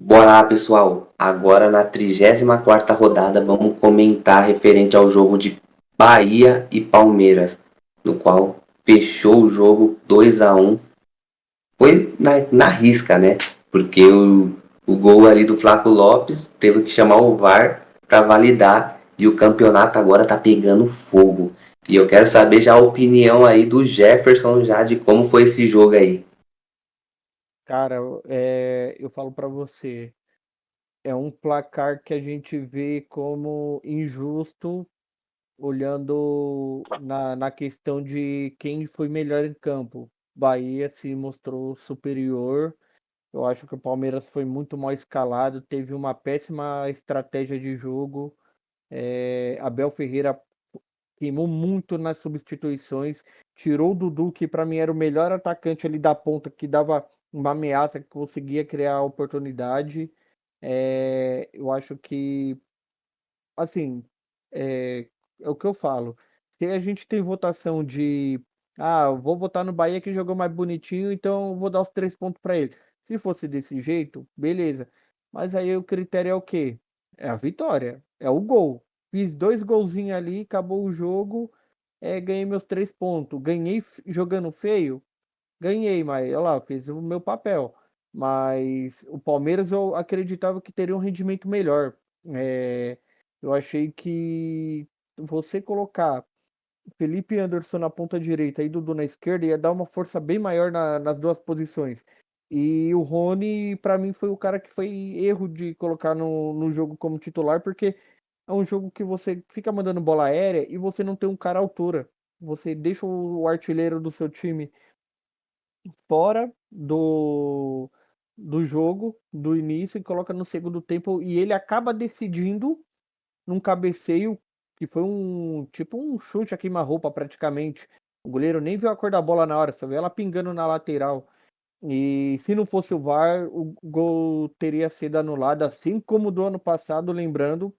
Bora lá, pessoal. Agora na 34ª rodada vamos comentar referente ao jogo de Bahia e Palmeiras, no qual fechou o jogo 2-1. Foi na risca, né? Porque o gol ali do Flaco Lopes teve que chamar o VAR para validar e o campeonato agora tá pegando fogo. E eu quero saber já a opinião aí do Jefferson já de como foi esse jogo aí. Cara, eu falo pra você, é um placar que a gente vê como injusto, olhando na questão de quem foi melhor em campo. Bahia se mostrou superior. Eu acho que o Palmeiras foi muito mal escalado, teve uma péssima estratégia de jogo. Abel Ferreira queimou muito nas substituições, tirou o Dudu, que para mim era o melhor atacante ali da ponta, que dava uma ameaça, que conseguia criar oportunidade. Eu acho que, assim, é o que eu falo. Se a gente tem votação de, eu vou votar no Bahia que jogou mais bonitinho, então eu vou dar os 3 pontos para ele. Se fosse desse jeito, beleza. Mas aí o critério é o quê? É a vitória, é o gol. Fiz 2 golzinhos ali, acabou o jogo, ganhei meus 3 pontos. Ganhei jogando feio? Ganhei, mas olha lá, fiz o meu papel. Mas o Palmeiras eu acreditava que teria um rendimento melhor. É, eu achei que você colocar Felipe Anderson na ponta direita e Dudu na esquerda ia dar uma força bem maior nas duas posições. E o Rony, para mim, foi o cara que foi erro de colocar no jogo como titular, porque é um jogo que você fica mandando bola aérea e você não tem um cara à altura. Você deixa o artilheiro do seu time fora do jogo, do início, e coloca no segundo tempo, e ele acaba decidindo num cabeceio que foi um tipo um chute a queima-roupa praticamente. O goleiro nem viu a cor da bola na hora, só viu ela pingando na lateral. E se não fosse o VAR, o gol teria sido anulado, assim como do ano passado, lembrando,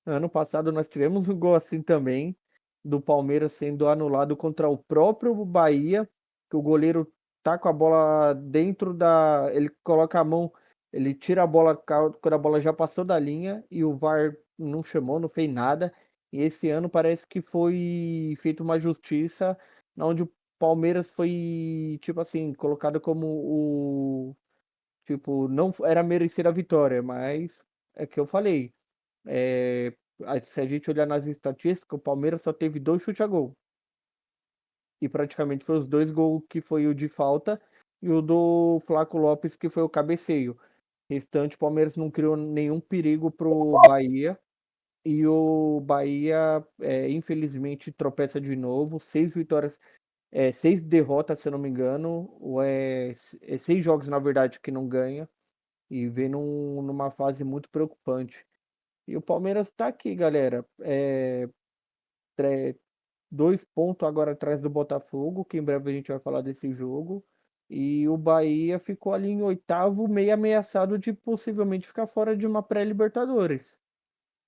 ano passado nós tivemos um gol assim também, do Palmeiras sendo anulado contra o próprio Bahia, que o goleiro tá com a bola dentro da. Ele coloca a mão, ele tira a bola quando a bola já passou da linha e o VAR não chamou, não fez nada. E esse ano parece que foi feita uma justiça, onde o Palmeiras foi, tipo assim, colocado como o. Tipo, não era merecer a vitória, mas é que eu falei. É, se a gente olhar nas estatísticas, o Palmeiras só teve 2 chutes a gol. E praticamente foi os 2 gols que foi o de falta e o do Flaco Lopes, que foi o cabeceio. Restante, o Palmeiras não criou nenhum perigo pro Bahia. E o Bahia, infelizmente, tropeça de novo. 6 vitórias, 6 derrotas, se eu não me engano. Ou 6 jogos, na verdade, que não ganha. E vem numa fase muito preocupante. E o Palmeiras tá aqui, galera. 2 pontos agora atrás do Botafogo, que em breve a gente vai falar desse jogo. E o Bahia ficou ali em oitavo, meio ameaçado de possivelmente ficar fora de uma pré-Libertadores.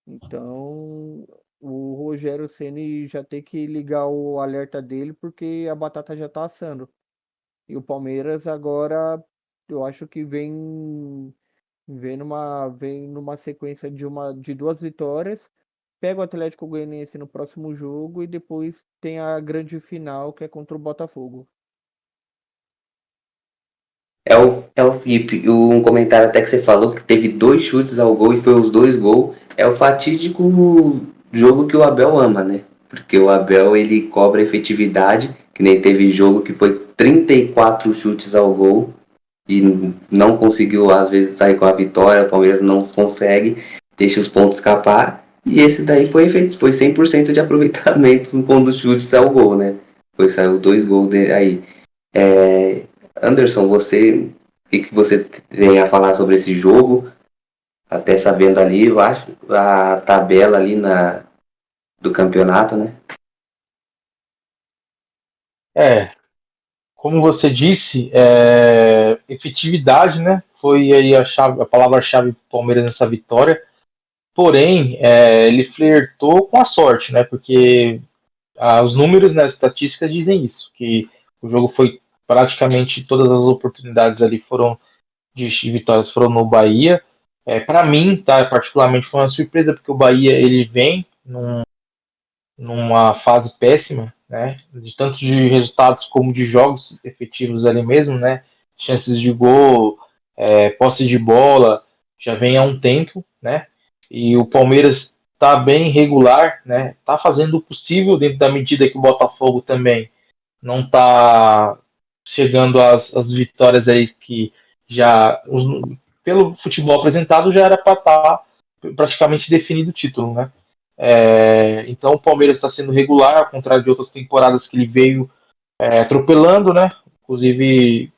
Então, o Rogério Ceni já tem que ligar o alerta dele, porque a batata já tá assando. E o Palmeiras agora, eu acho que vem numa sequência de 2 vitórias, pega o Atlético Goianiense no próximo jogo e depois tem a grande final, que é contra o Botafogo. É o Felipe, um comentário até que você falou que teve 2 chutes ao gol e foi os 2 gols. É o fatídico jogo que o Abel ama, né? Porque o Abel ele cobra efetividade, que nem teve jogo que foi 34 chutes ao gol e não conseguiu às vezes sair com a vitória, o Palmeiras não consegue, deixa os pontos escapar. E esse daí foi 100% de aproveitamento com os chutes ao gol, né? Saiu 2 gols aí. É, Anderson, o que você tem a falar sobre esse jogo? Até sabendo ali, eu acho, a tabela ali do campeonato, né? É, como você disse, efetividade, né? Foi aí a palavra-chave do Palmeiras nessa vitória. Porém, ele flertou com a sorte, né? Porque os números nas estatísticas dizem isso, que o jogo foi praticamente todas as oportunidades ali foram de vitórias foram no Bahia. Para mim, tá, particularmente foi uma surpresa, porque o Bahia ele vem numa fase péssima, né? De tanto de resultados como de jogos efetivos ali mesmo, né? Chances de gol, posse de bola, já vem há um tempo, né? E o Palmeiras está bem regular, né? Tá fazendo o possível dentro da medida que o Botafogo também não está chegando às vitórias aí que já pelo futebol apresentado já era para estar praticamente definido o título, né? Então o Palmeiras está sendo regular, ao contrário de outras temporadas que ele veio atropelando, né? Inclusive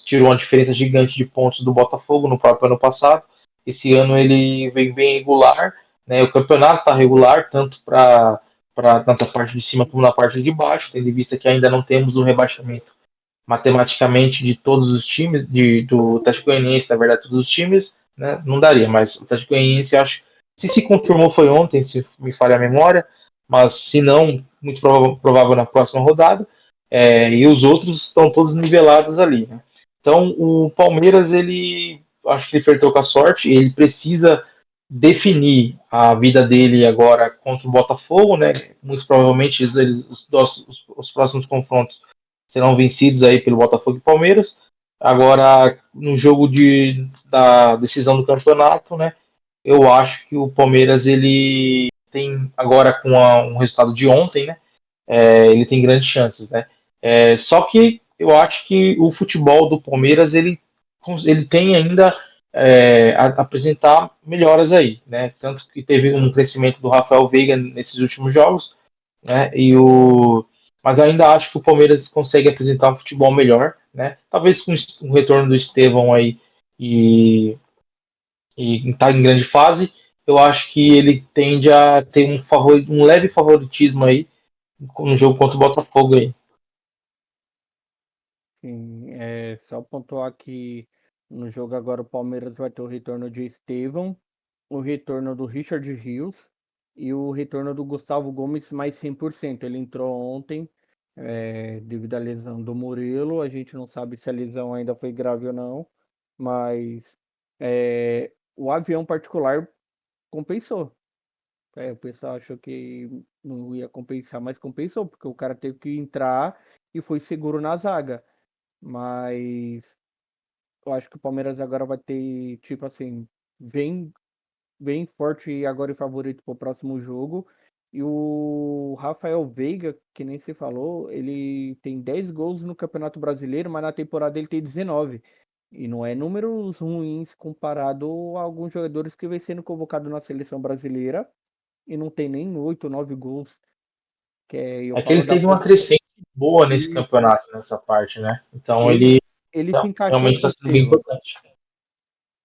tirou uma diferença gigante de pontos do Botafogo no próprio ano passado. Esse ano ele vem bem regular, né? O campeonato está regular, tanto tanto a parte de cima como na parte de baixo, tendo em vista que ainda não temos o rebaixamento matematicamente de todos os times, do Atlético Goianiense, na verdade, todos os times, né, não daria, mas o Atlético Goianiense, acho, se confirmou foi ontem, se me falha a memória, mas se não, muito provável na próxima rodada, e os outros estão todos nivelados ali, né? Então, o Palmeiras, ele, acho que ele flertou com a sorte, ele precisa definir a vida dele agora contra o Botafogo, né? Muito provavelmente os próximos confrontos serão vencidos aí pelo Botafogo e Palmeiras. Agora, no jogo da decisão do campeonato, né? Eu acho que o Palmeiras ele tem agora com um resultado de ontem, né? Ele tem grandes chances, né? Só que eu acho que o futebol do Palmeiras ele tem ainda apresentar melhoras aí, né? Tanto que teve um crescimento do Rafael Veiga nesses últimos jogos, né? Mas eu ainda acho que o Palmeiras consegue apresentar um futebol melhor, né? Talvez com o retorno do Estevão aí e está em grande fase, eu acho que ele tende a ter um leve favoritismo aí no jogo contra o Botafogo aí. Sim, só pontuar que no jogo agora o Palmeiras vai ter o retorno de Estevão, o retorno do Richard Rios e o retorno do Gustavo Gomes mais 100%. Ele entrou ontem, devido à lesão do Murilo. A gente não sabe se a lesão ainda foi grave ou não, mas o avião particular compensou. O pessoal achou que não ia compensar, mas compensou, porque o cara teve que entrar e foi seguro na zaga. Mas eu acho que o Palmeiras agora vai ter, tipo assim, vem bem forte agora e favorito para o próximo jogo. E o Rafael Veiga, que nem se falou, ele tem 10 gols no Campeonato Brasileiro, mas na temporada ele tem 19. E não é números ruins comparado a alguns jogadores que vem sendo convocado na seleção brasileira e não tem nem 8, 9 gols. Eu É que falo ele da teve uma posição. crescente boa nesse Isso. campeonato, nessa parte, né? Então Ele, ele ele se encaixou realmente com está o sendo bem Estevão. importante.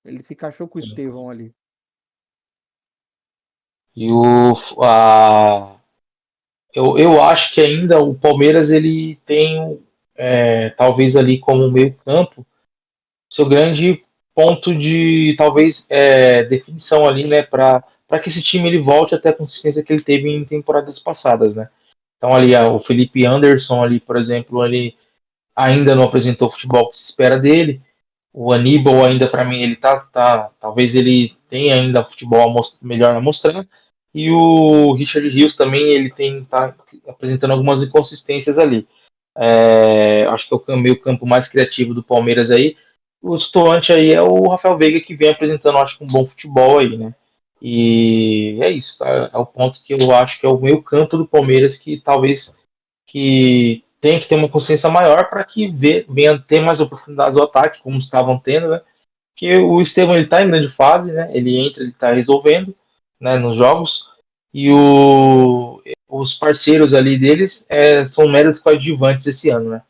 Ele se encaixou com o Sim. Estevão ali. E a, eu acho que ainda o Palmeiras ele tem talvez ali como meio campo seu grande ponto de talvez definição ali, né, para que esse time ele volte até a consistência que ele teve em temporadas passadas, né? Então ali o Felipe Anderson ali, por exemplo, ele ainda não apresentou o futebol que se espera dele. O Aníbal ainda para mim ele talvez ele tenha ainda futebol melhor a mostrar. E o Richard Rios também ele tá apresentando algumas inconsistências ali. Acho que é o meio campo mais criativo do Palmeiras aí. O situante aí é o Rafael Veiga que vem apresentando, acho que um bom futebol aí, né? E é isso, tá? É o ponto que eu acho que é o meio campo do Palmeiras que talvez que tem que ter uma consciência maior para que venha ter mais oportunidades do ataque, como estavam tendo, né? Que o Estevão ele está em grande fase, né? Ele entra, ele está resolvendo, né? Nos jogos e os parceiros ali deles são meros coadjuvantes esse ano, né?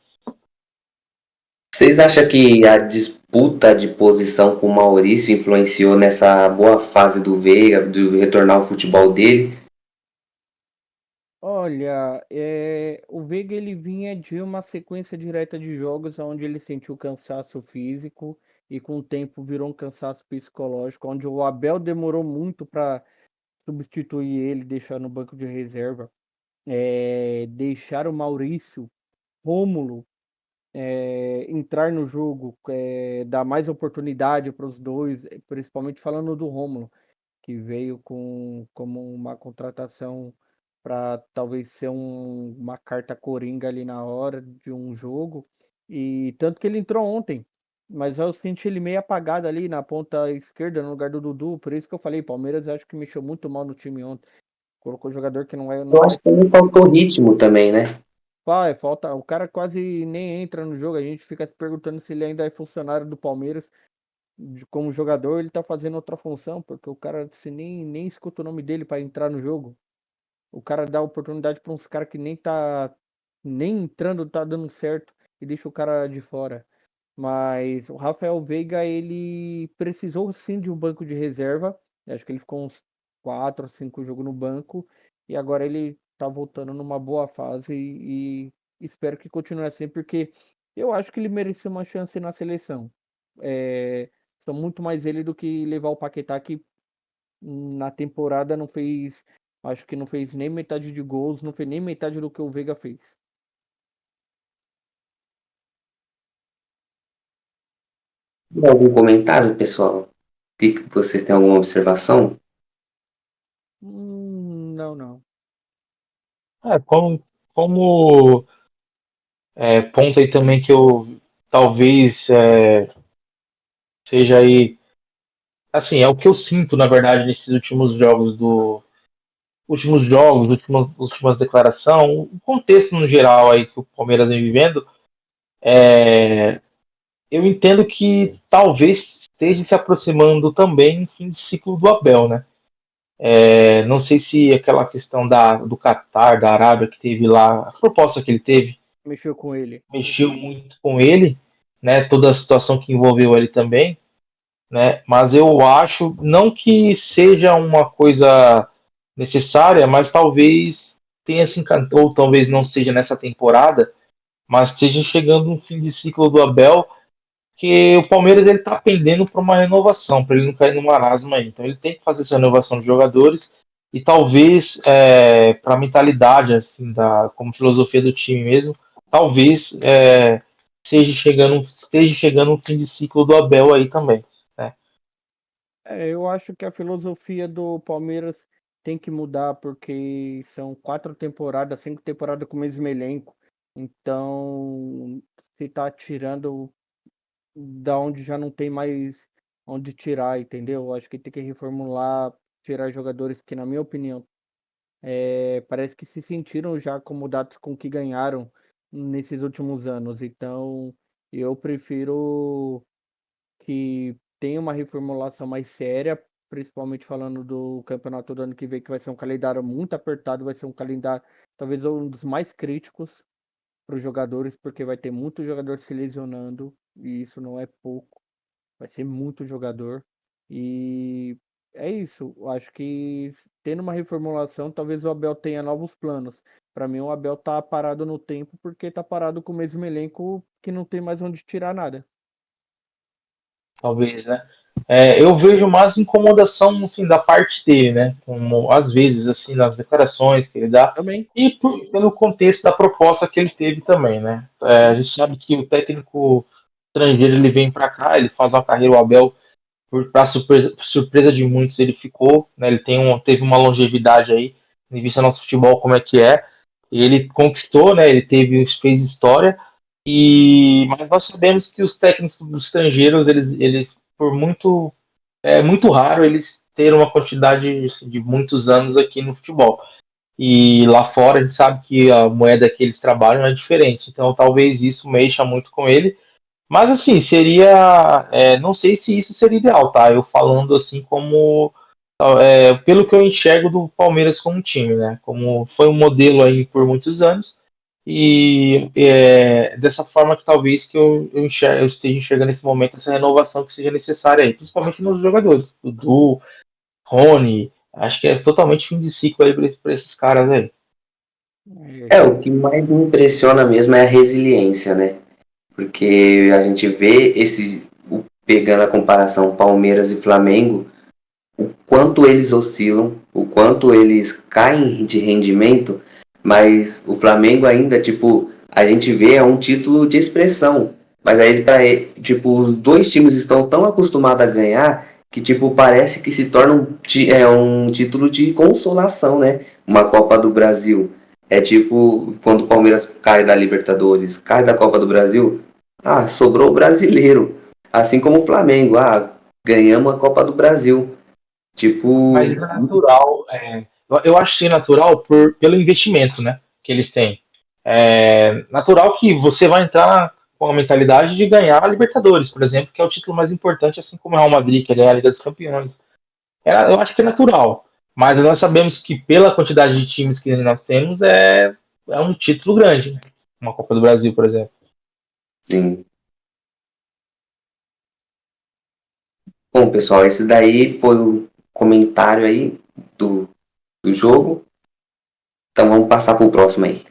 Vocês acham que a disputa de posição com o Maurício influenciou nessa boa fase do Veiga, de retornar ao futebol dele? Olha, o Veiga ele vinha de uma sequência direta de jogos onde ele sentiu cansaço físico e com o tempo virou um cansaço psicológico, onde o Abel demorou muito para substituir ele, deixar no banco de reserva, deixar o Maurício, Rômulo entrar no jogo, dar mais oportunidade para os dois, principalmente falando do Rômulo, que veio como uma contratação para talvez ser uma carta coringa ali na hora de um jogo. E tanto que ele entrou ontem, mas eu senti ele meio apagado ali na ponta esquerda, no lugar do Dudu. Por isso que eu falei, Palmeiras acho que mexeu muito mal no time ontem. Colocou jogador que não Eu acho faz que também faltou ritmo também, né? falta. O cara quase nem entra no jogo. A gente fica se perguntando se ele ainda é funcionário do Palmeiras. Como jogador, ele tá fazendo outra função, porque o cara se nem escuta o nome dele para entrar no jogo. O cara dá oportunidade para uns caras que nem entrando tá dando certo e deixa o cara de fora. Mas o Rafael Veiga, ele precisou sim de um banco de reserva. Acho que ele ficou uns 4 ou 5 jogos no banco. E agora ele tá voltando numa boa fase e espero que continue assim, porque eu acho que ele merecia uma chance na seleção. É, são muito mais ele do que levar o Paquetá, que na temporada não fez. Acho que não fez nem metade de gols, não fez nem metade do que o Veiga fez. Algum comentário, pessoal? Que vocês têm alguma observação? Não, não. Como ponto aí também que eu talvez seja aí, assim, é o que eu sinto, na verdade, nesses últimas declarações, o contexto no geral aí que o Palmeiras vem vivendo, eu entendo que talvez esteja se aproximando também o fim de ciclo do Abel, né? Não sei se aquela questão do Catar, da Arábia que teve lá, a proposta que ele teve, Mexeu com ele. mexeu muito com ele, né? Toda a situação que envolveu ele também, né? Mas eu acho não que seja uma coisa necessária, mas talvez tenha se encantado, ou talvez não seja nessa temporada, mas esteja chegando um fim de ciclo do Abel, que o Palmeiras ele está pendendo para uma renovação, para ele não cair no marasmo aí. Então ele tem que fazer essa renovação de jogadores e talvez para a mentalidade assim como filosofia do time mesmo, talvez esteja chegando o fim de ciclo do Abel aí também, né? Eu acho que a filosofia do Palmeiras tem que mudar, porque são 4 temporadas, 5 temporadas com o mesmo elenco. Então, se tá tirando da onde já não tem mais onde tirar, entendeu? Acho que tem que reformular, tirar jogadores que, na minha opinião, parece que se sentiram já acomodados com o que ganharam nesses últimos anos. Então, eu prefiro que tenha uma reformulação mais séria, principalmente falando do campeonato do ano que vem, que vai ser um calendário muito apertado, vai ser um calendário talvez um dos mais críticos para os jogadores, porque vai ter muito jogador se lesionando, e isso não é pouco, vai ser muito jogador. E é isso, eu acho que tendo uma reformulação, talvez o Abel tenha novos planos. Para mim, o Abel tá parado no tempo porque tá parado com o mesmo elenco que não tem mais onde tirar nada. Talvez, né? Eu vejo mais incomodação assim, da parte dele, né? Como às vezes assim nas declarações que ele dá Também. e pelo contexto da proposta que ele teve também, né? A gente sabe que o técnico estrangeiro ele vem para cá, ele faz uma carreira, o Abel, para surpresa de muitos, ele ficou, né? Ele teve uma longevidade aí, em vista do nosso futebol como é que é. Ele conquistou, né? Fez história. Mas nós sabemos que os técnicos estrangeiros, eles por muito raro eles terem uma quantidade de muitos anos aqui no futebol. E lá fora a gente sabe que a moeda que eles trabalham é diferente. Então talvez isso mexa muito com ele. Mas assim, não sei se isso seria ideal, tá? Eu falando assim como. Pelo que eu enxergo do Palmeiras como time, né? Como foi um modelo aí por muitos anos. E dessa forma que talvez que eu esteja enxergando nesse momento essa renovação que seja necessária aí, principalmente nos jogadores. Dudu, Rony, acho que é totalmente fim de ciclo aí para esses caras aí. O que mais me impressiona mesmo é a resiliência, né? Porque a gente vê pegando a comparação Palmeiras e Flamengo, o quanto eles oscilam, o quanto eles caem de rendimento, mas o Flamengo ainda, tipo, a gente vê é um título de expressão. Mas aí, tipo, os dois times estão tão acostumados a ganhar que, tipo, parece que se torna um título de consolação, né? Uma Copa do Brasil. É tipo, quando o Palmeiras cai da Libertadores, cai da Copa do Brasil, sobrou o brasileiro. Assim como o Flamengo, ganhamos a Copa do Brasil. Mas é Tipo, natural, eu acho que é natural pelo investimento, né, que eles têm. É natural que você vai entrar com a mentalidade de ganhar a Libertadores, por exemplo, que é o título mais importante, assim como o Real Madrid, que é a Liga dos Campeões. Eu acho que é natural, mas nós sabemos que pela quantidade de times que nós temos, é um título grande, né? Uma Copa do Brasil, por exemplo. sim. Bom, pessoal, esse daí foi o comentário aí do jogo. Então vamos passar pro próximo aí.